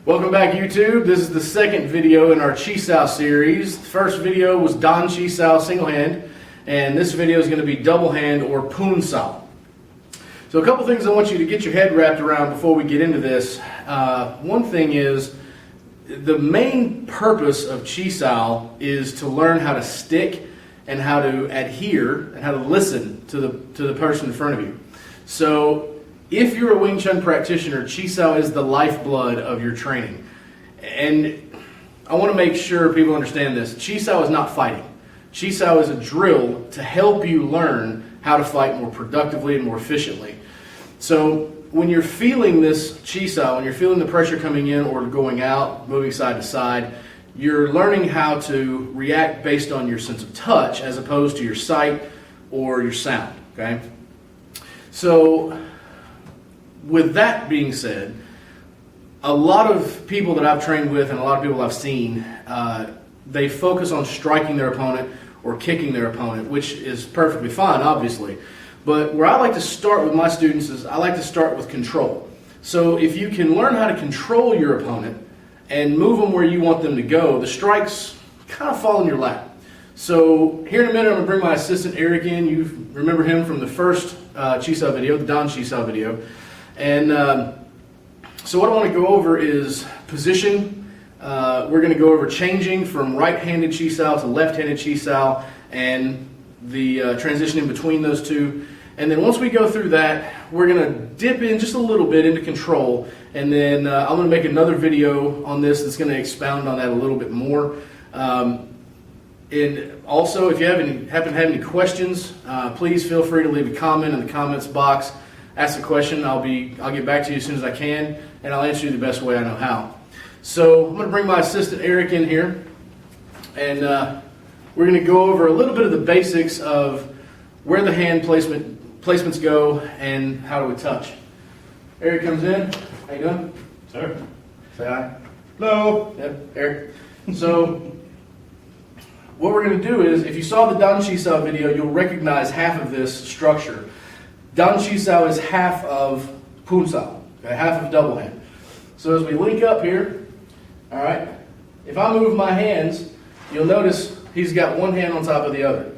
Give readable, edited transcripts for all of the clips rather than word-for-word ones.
Welcome back, YouTube. This is the second video in our Chi Sau series. The first video was Chi Sau single hand, and this video is going to be double hand or Poon Sau. So a couple things I want you to get your head wrapped around before we get into this. One thing is, the main purpose of Chi Sau is to learn how to stick and how to adhere and how to listen to the person in front of you. So if you're a Wing Chun practitioner, Chi Sau is the lifeblood of your training. And I want to make sure people understand this. Chi Sau is not fighting. Chi Sau is a drill to help you learn how to fight more productively and more efficiently. So when you're feeling this Chi Sau, when you're feeling the pressure coming in or going out, moving side to side, you're learning how to react based on your sense of touch as opposed to your sight or your sound. Okay? So with that being said, a lot of people that I've trained with and a lot of people I've seen, they focus on striking their opponent or kicking their opponent, which is perfectly fine, obviously. But where I like to start with my students is I like to start with control. So if you can learn how to control your opponent and move them where you want them to go, the strikes kind of fall in your lap. So here in a minute, I'm going to bring my assistant Eric in. You remember him from the first Chi Sau video, the Chi Sau video. And so what I want to go over is position. We're going to go over changing from right-handed Chi Sau to left-handed Chi Sau and the transition in between those two. And then once we go through that, we're going to dip in just a little bit into control. And then I'm going to make another video on this that's going to expound on that a little bit more. And also, if you happen to have any questions, please feel free to leave a comment in the comments box. Ask the question. I'll get back to you as soon as I can, and I'll answer you the best way I know how. So I'm going to bring my assistant Eric in here, and we're going to go over a little bit of the basics of where the hand placements go and how do we touch. Eric comes in. How you doing? Sir. Say hi. Hello. Yep, Eric. So what we're going to do is, if you saw the Chi Sau video, you'll recognize half of this structure. Chi Sau is half of Poon Sau, okay, half of double hand. So as we link up here, all right, if I move my hands, you'll notice he's got one hand on top of the other.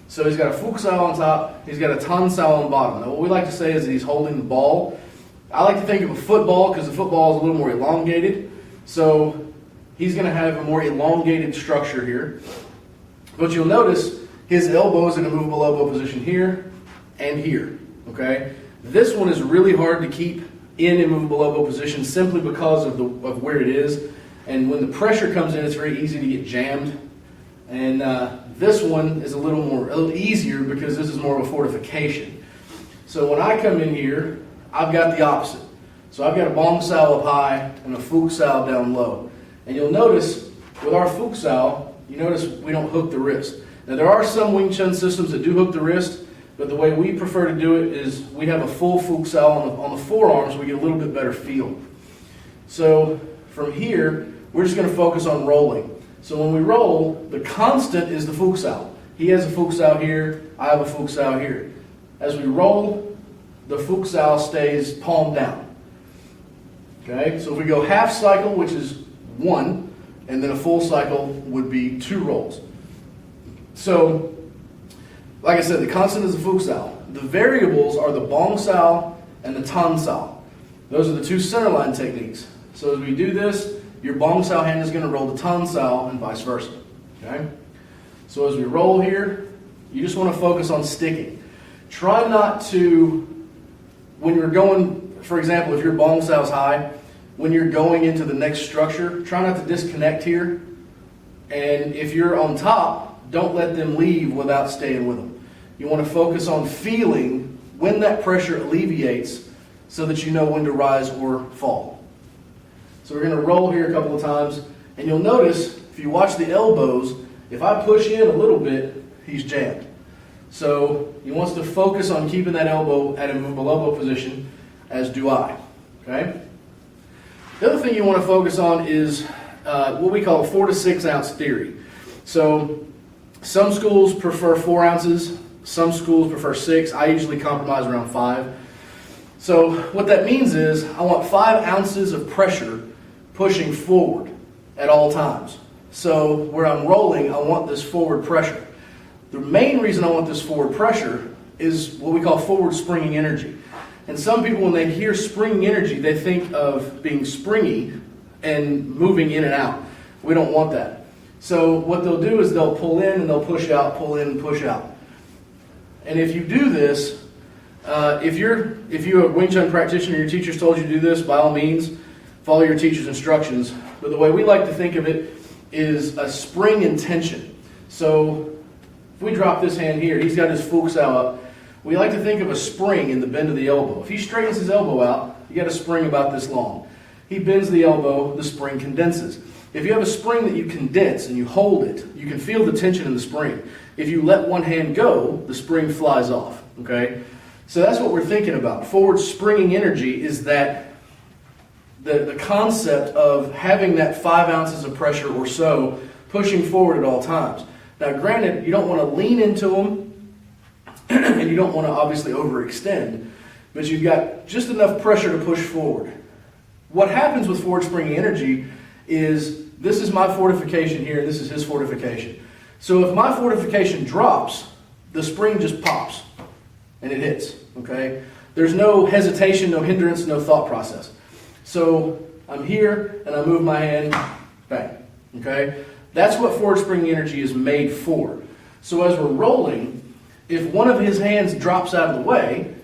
So he's got a Fuk Sau on top, he's got a Tan Sau on bottom. Now what we like to say is that he's holding the ball. I like to think of a football because the football is a little more elongated. So he's going to have a more elongated structure here. But you'll notice his elbow is in a movable elbow position here and here. Okay, this one is really hard to keep in a movable elbow position simply because of where it is, and when the pressure comes in, it's very easy to get jammed. And this one is a little easier because this is more of a fortification. So when I come in here, I've got the opposite. So I've got a Bong Sau up high and a Fuk Sau down low. And you'll notice with our Fuk Sau, you notice we don't hook the wrist. Now there are some Wing Chun systems that do hook the wrist. But the way we prefer to do it is we have a full Fuk Sau on the forearms, so we get a little bit better feel. So from here, we're just going to focus on rolling. So when we roll, the constant is the Fuk Sau. He has a Fuk Sau here, I have a Fuk Sau here. As we roll, the Fuk Sau stays palm down. Okay, so if we go half cycle, which is 1, and then a full cycle would be 2 rolls. So like I said, the constant is the Fuk Sau. The variables are the Bong Sau and the Tan Sau. Those are the 2 centerline techniques. So as we do this, your Bong Sau hand is going to roll the Tan Sau and vice versa. Okay? So as we roll here, you just want to focus on sticking. Try not to, when you're going, for example, if your Bong Sau is high, when you're going into the next structure, try not to disconnect here. And if you're on top, don't let them leave without staying with them. You want to focus on feeling when that pressure alleviates so that you know when to rise or fall. So we're going to roll here a couple of times, and you'll notice, if you watch the elbows, if I push in a little bit, he's jammed. So he wants to focus on keeping that elbow at a movable elbow position, as do I. Okay? The other thing you want to focus on is what we call a 4 to 6 ounce theory. So some schools prefer 4 ounces, some schools prefer 6. I usually compromise around 5. So what that means is I want 5 ounces of pressure pushing forward at all times. So where I'm rolling, I want this forward pressure. The main reason I want this forward pressure is what we call forward springing energy. And some people, when they hear springing energy, they think of being springy and moving in and out. We don't want that. So what they'll do is they'll pull in and they'll push out, pull in and push out. And if you do this, if you're a Wing Chun practitioner, your teacher's told you to do this, by all means, follow your teacher's instructions. But the way we like to think of it is a spring and tension. So if we drop this hand here, he's got his Chi Sau up. We like to think of a spring in the bend of the elbow. If he straightens his elbow out, you got a spring about this long. He bends the elbow, the spring condenses. If you have a spring that you condense and you hold it, you can feel the tension in the spring. If you let one hand go, the spring flies off, okay? So that's what we're thinking about. Forward springing energy is that the concept of having that 5 ounces of pressure or so pushing forward at all times. Now granted, you don't want to lean into them and you don't want to obviously overextend, but you've got just enough pressure to push forward. What happens with forward springing energy is this is my fortification here, this is his fortification. So if my fortification drops, the spring just pops and it hits, okay? There's no hesitation, no hindrance, no thought process. So I'm here and I move my hand, bang, okay? That's what forward springing energy is made for. So as we're rolling, if one of his hands drops out of the way,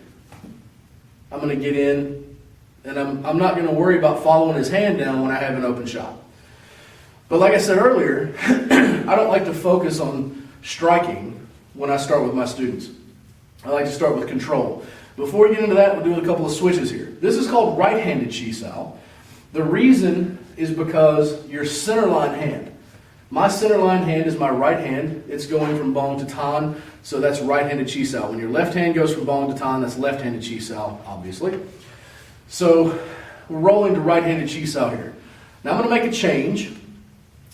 I'm going to get in and I'm not going to worry about following his hand down when I have an open shot. But like I said earlier, I don't like to focus on striking when I start with my students. I like to start with control. Before we get into that, we'll do a couple of switches here. This is called right-handed Chi Sau. The reason is because your centerline hand. My centerline hand is my right hand. It's going from Bong to Tan, so that's right-handed Chi Sau. When your left hand goes from Bong to Tan, that's left-handed Chi Sau, obviously. So we're rolling to right-handed Chi Sau here. Now I'm going to make a change,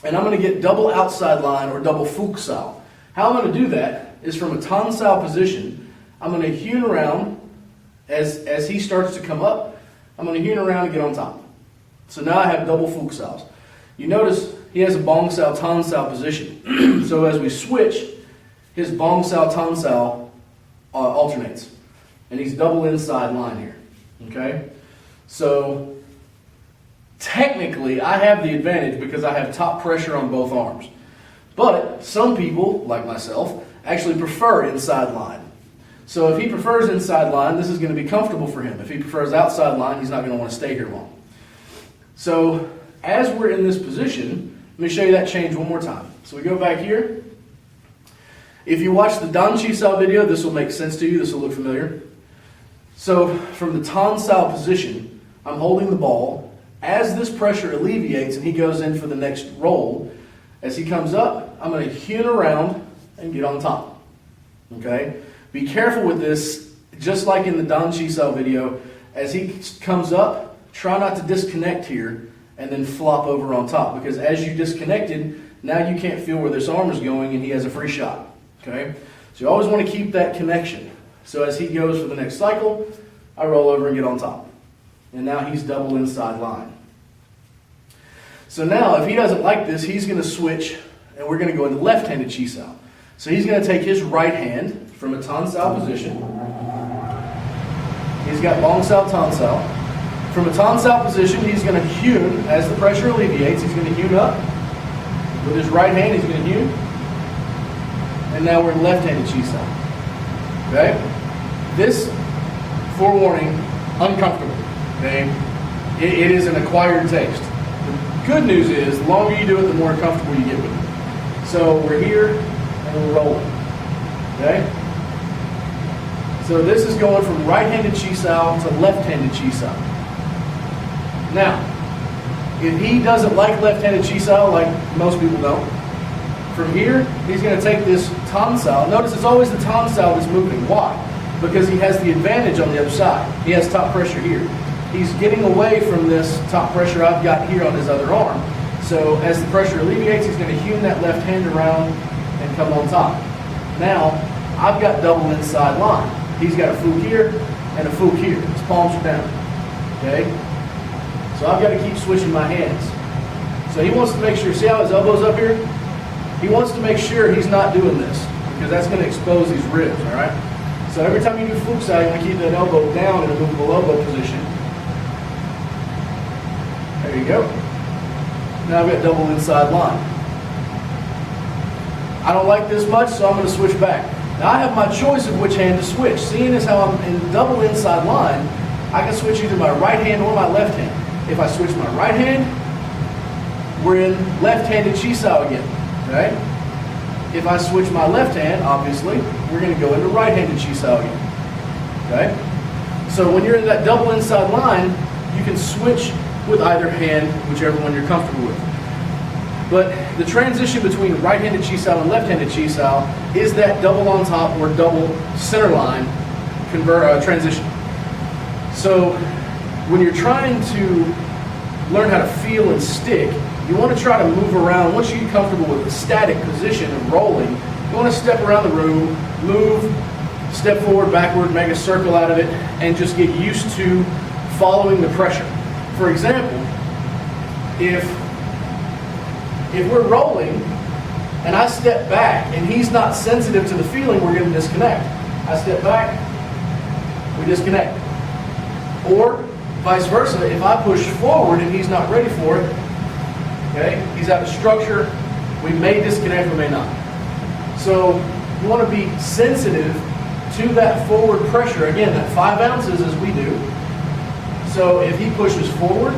and I'm going to get double outside line or double Chi Sau. How I'm going to do that is from a Tan Sau position, I'm going to hewn around as he starts to come up. I'm going to hewn around and get on top. So now I have double Chi Saus. You notice he has a Bong Sau, Tan Sau position. So as we switch, his Bong Sau, Tan Sau alternates. And he's double inside line here. Okay? So technically, I have the advantage because I have top pressure on both arms. But some people, like myself, actually prefer inside line. So if he prefers inside line, this is going to be comfortable for him. If he prefers outside line, he's not going to want to stay here long. So as we're in this position, let me show you that change one more time. So we go back here. If you watch the Dan Chi Sau video, this will make sense to you. This will look familiar. So from the Tan Sau position, I'm holding the ball. As this pressure alleviates and he goes in for the next roll, as he comes up, I'm going to hewn around and get on top. Okay? Be careful with this, just like in the Dan Chi Sau video. As he comes up, try not to disconnect here and then flop over on top, because as you disconnected, now you can't feel where this arm is going and he has a free shot. Okay? So you always want to keep that connection. So as he goes for the next cycle, I roll over and get on top. And now he's double inside line. So now if he doesn't like this, he's going to switch and we're going to go into left-handed Chi Sau. So he's going to take his right hand from a Tan Sau position. He's got Bong Sau, Tan Sau. From a Tan Sau position, he's going to hewn. As the pressure alleviates, he's going to hewn up. With his right hand, he's going to hewn. And now we're in left-handed Chi Sau. Okay? This, forewarning, uncomfortable. Okay? It is an acquired taste. The good news is, the longer you do it, the more comfortable you get with it. So we're here, and we're rolling. Okay? So this is going from right-handed Chi Sau to left-handed Chi Sau. Now, if he doesn't like left-handed Chi Sau, like most people don't, from here, he's going to take this Tan Sau. Notice it's always the Tan Sau that's moving. Why? Because he has the advantage on the other side. He has top pressure here. He's getting away from this top pressure I've got here on his other arm. So as the pressure alleviates, he's going to hewn that left hand around and come on top. Now, I've got double inside line. He's got a Chi here and a Chi here. His palms are down. Okay? So So I've got to keep switching my hands. So he wants to make sure, see how his elbow's up here? He wants to make sure he's not doing this because that's going to expose these ribs, all right? So every time you do Full Sau, you want to keep that elbow down in a movable elbow position. There you go. Now I've got double inside line. I don't like this much, so I'm going to switch back. Now I have my choice of which hand to switch. Seeing as how I'm in double inside line, I can switch either my right hand or my left hand. If I switch my right hand, we're in left-handed Chi Sau again, okay? If I switch my left hand, obviously, we're going to go into right-handed Chi Sau again, okay? So when you're in that double inside line, you can switch with either hand, whichever one you're comfortable with. But the transition between right-handed Chi Sau and left-handed Chi Sau is that double on top or double center line transition. So when you're trying to learn how to feel and stick, you want to try to move around. Once you get comfortable with a static position of rolling, you want to step around the room, move, step forward, backward, make a circle out of it, and just get used to following the pressure. For example, if we're rolling and I step back and he's not sensitive to the feeling, we're going to disconnect. I step back, we disconnect. Or vice versa, if I push forward and he's not ready for it, okay, he's out of structure, we may disconnect or may not. So you want to be sensitive to that forward pressure. Again, that 5 ounces as we do. So if he pushes forward,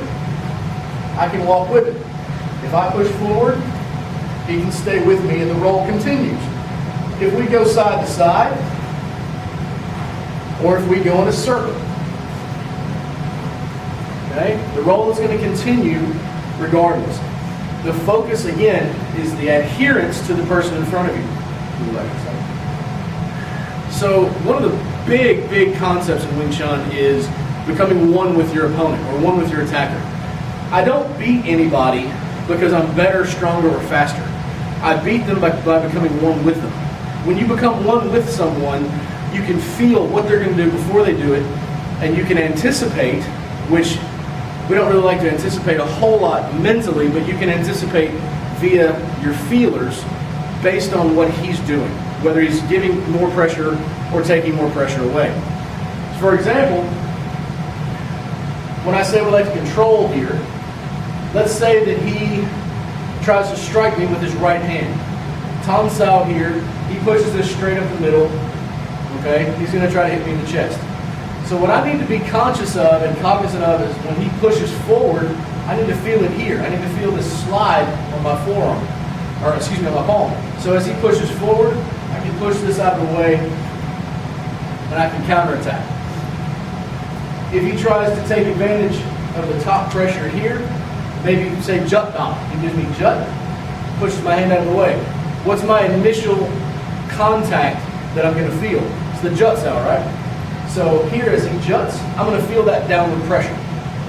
I can walk with it. If I push forward, he can stay with me and the roll continues. If we go side to side, or if we go in a circle, okay, the roll is going to continue regardless. The focus, again, is the adherence to the person in front of you. So one of the big concepts in Wing Chun is becoming one with your opponent or one with your attacker. I don't beat anybody because I'm better, stronger, or faster. I beat them by becoming one with them. When you become one with someone, you can feel what they're going to do before they do it, and you can anticipate, which we don't really like to anticipate a whole lot mentally, but you can anticipate via your feelers based on what he's doing, whether he's giving more pressure or taking more pressure away. For example, when I say we like to control here, let's say that he tries to strike me with his right hand. Tan Sau here, he pushes this straight up the middle, okay? He's going to try to hit me in the chest. So what I need to be conscious of and cognizant of is when he pushes forward, I need to feel it here. I need to feel this slide on my forearm, or excuse me, on my palm. So as he pushes forward, I can push this out of the way and I can counterattack. If he tries to take advantage of the top pressure here, maybe say jut dom. He gives me jut, pushes my hand out of the way. What's my initial contact that I'm going to feel? It's the jut Sau, right? So here as he juts, I'm going to feel that downward pressure.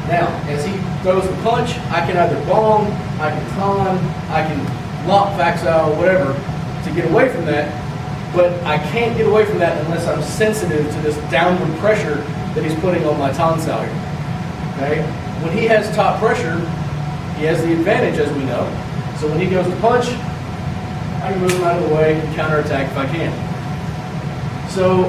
Now, as he throws the punch, I can either bong, I can tan, I can lock Fac Sau, whatever, to get away from that. But I can't get away from that unless I'm sensitive to this downward pressure that he's putting on my Tan Sau here. Okay? When he has top pressure, he has the advantage, as we know. So when he goes to punch, I can move him out of the way and counterattack if I can. So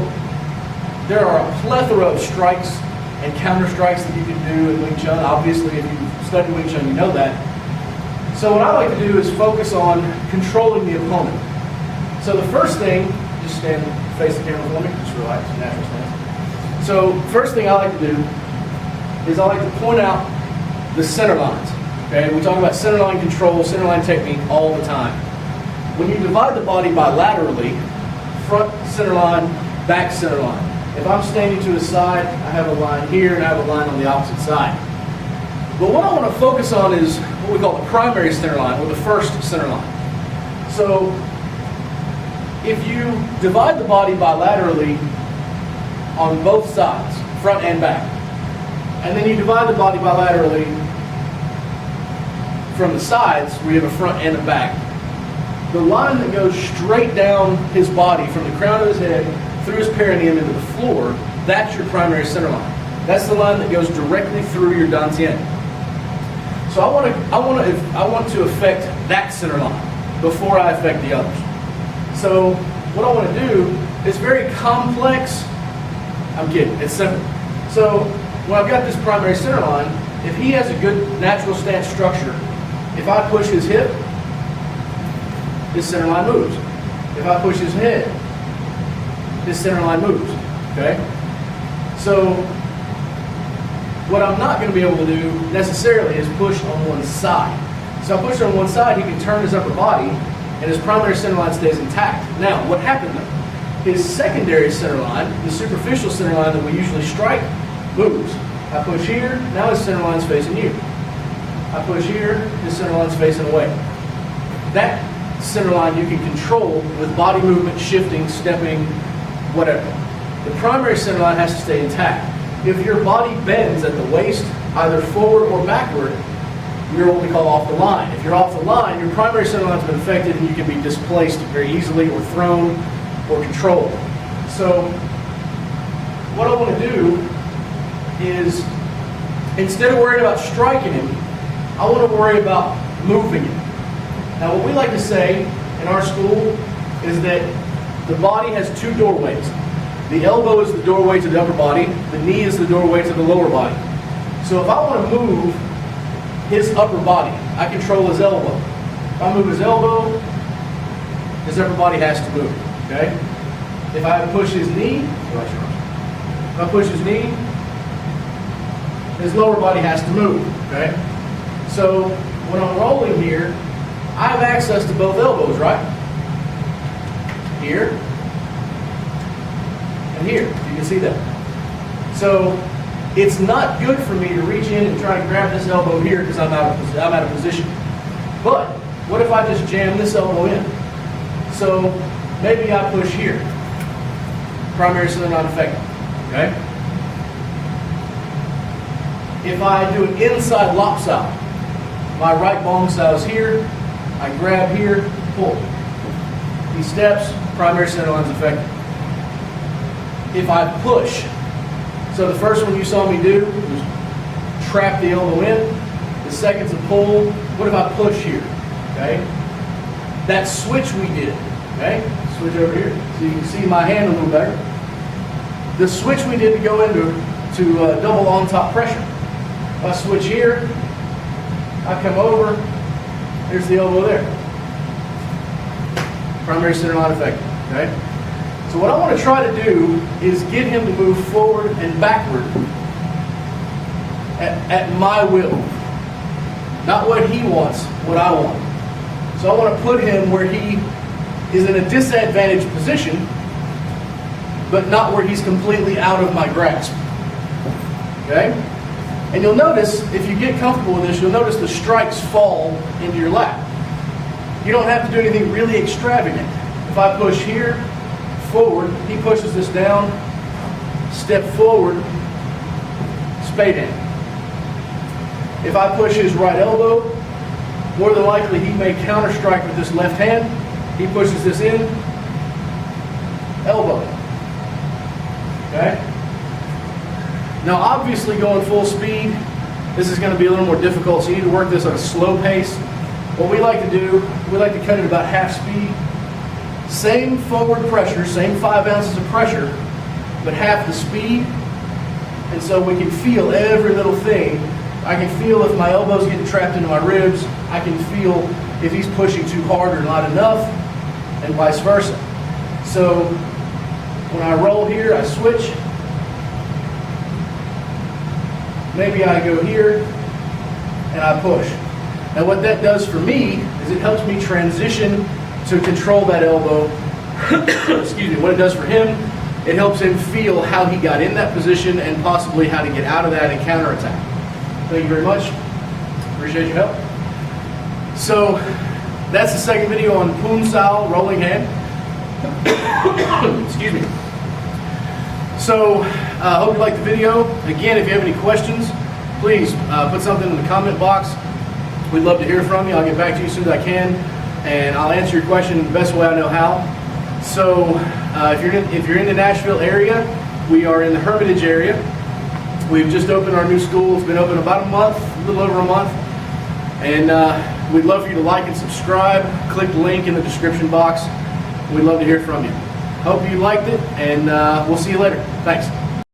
there are a plethora of strikes and counter strikes that you can do in Wing Chun. Obviously, if you've studied Wing Chun, you know that. So what I like to do is focus on controlling the opponent. So the first thing, just stand, face the camera for me, just relax, natural stance. So first thing I like to do is I like to point out the center lines. Okay, we talk about centerline control, centerline technique all the time. When you divide the body bilaterally, front centerline, back centerline. If I'm standing to the side, I have a line here and I have a line on the opposite side. But what I want to focus on is what we call the primary centerline or the first centerline. So if you divide the body bilaterally on both sides, front and back, and then you divide the body bilaterally from the sides, where you have a front and a back, the line that goes straight down his body from the crown of his head through his perineum into the floor, that's your primary center line. That's the line that goes directly through your dantian. So I want to affect that center line before I affect the others. So what I want to do is very complex. I'm kidding, it's simple. So when I've got this primary center line, if he has a good natural stance structure, if I push his hip, his center line moves. If I push his head, his center line moves. Okay? So what I'm not going to be able to do necessarily is push on one side. So I push on one side, he can turn his upper body, and his primary center line stays intact. Now, what happened though? His secondary center line, the superficial center line that we usually strike, moves. I push here, now his center line's facing you. I push here, his center line's facing away. That center line you can control with body movement, shifting, stepping, whatever. The primary center line has to stay intact. If your body bends at the waist, either forward or backward, you're what we call off the line. If you're off the line, your primary center line's been affected and you can be displaced very easily or thrown or controlled. So what I want to do is, instead of worrying about striking him, I want to worry about moving him. Now what we like to say in our school is that the body has two doorways. The elbow is the doorway to the upper body, the knee is the doorway to the lower body. So if I want to move his upper body, I control his elbow. If I move his elbow, his upper body has to move. Okay? If I push his knee, if I push his knee, his lower body has to move. Okay? So when I'm rolling here, I have access to both elbows, right? Here and here. You can see that. So it's not good for me to reach in and try and grab this elbow here because I'm out of position. But what if I just jam this elbow in? So maybe I push here. Primary center not affected. Okay? If I do an inside lop sau, my right bong sau is here, I grab here, pull. He steps, primary center line's affected. If I push, so the first one you saw me do was trap the elbow in, the second's a pull. What if I push here? Okay? That switch we did, okay? Switch over here, so you can see my hand a little better. The switch we did to go into double on top pressure. If I switch here, I come over, there's the elbow there. Primary center line affected, okay? So what I want to try to do is get him to move forward and backward at my will. Not what he wants, what I want. So I want to put him where he is in a disadvantaged position, but not where he's completely out of my grasp. Okay? And you'll notice, if you get comfortable with this, you'll notice the strikes fall into your lap. You don't have to do anything really extravagant. If I push here, forward, he pushes this down, step forward, spade hand. If I push his right elbow, more than likely he may counter strike with this left hand. He pushes this in, elbow. Okay? Now obviously going full speed, this is going to be a little more difficult, so you need to work this on a slow pace. What we like to do, we like to cut it about half speed. Same forward pressure, same 5 ounces of pressure, but half the speed. And so we can feel every little thing. I can feel if my elbow's getting trapped into my ribs. I can feel if he's pushing too hard or not enough, and vice versa. So when I roll here, I switch. Maybe I go here and I push. Now what that does for me is it helps me transition to control that elbow. Excuse me. What it does for him, it helps him feel how he got in that position and possibly how to get out of that and counterattack. Thank you very much. Appreciate your help. So that's the second video on Poon Sau, rolling hand. Excuse me. So I hope you liked the video. Again, if you have any questions, please put something in the comment box. We'd love to hear from you. I'll get back to you as soon as I can, and I'll answer your question the best way I know how. So if you're in the Nashville area, we are in the Hermitage area. We've just opened our new school. It's been open about a month, a little over a month. And we'd love for you to like and subscribe. Click the link in the description box. We'd love to hear from you. Hope you liked it, and we'll see you later. Thanks.